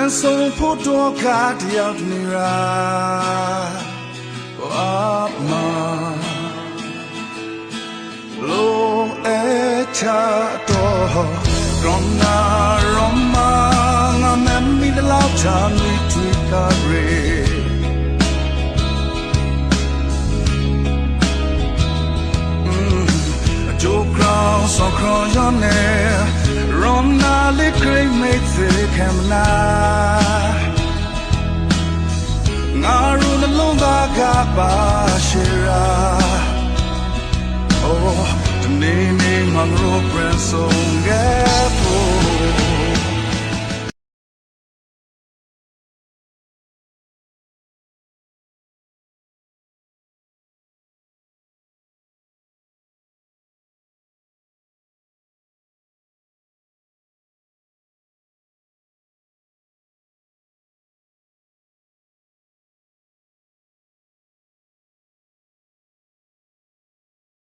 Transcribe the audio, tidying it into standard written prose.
son photo card out nira Wapma Lo echa to Roma Roma Nga memi de lao cha mi twika re Jo crown so crown your ne Roma le great mate se kamna Ngaru na longa ga ba shira Oh, the name mangro brand song gapo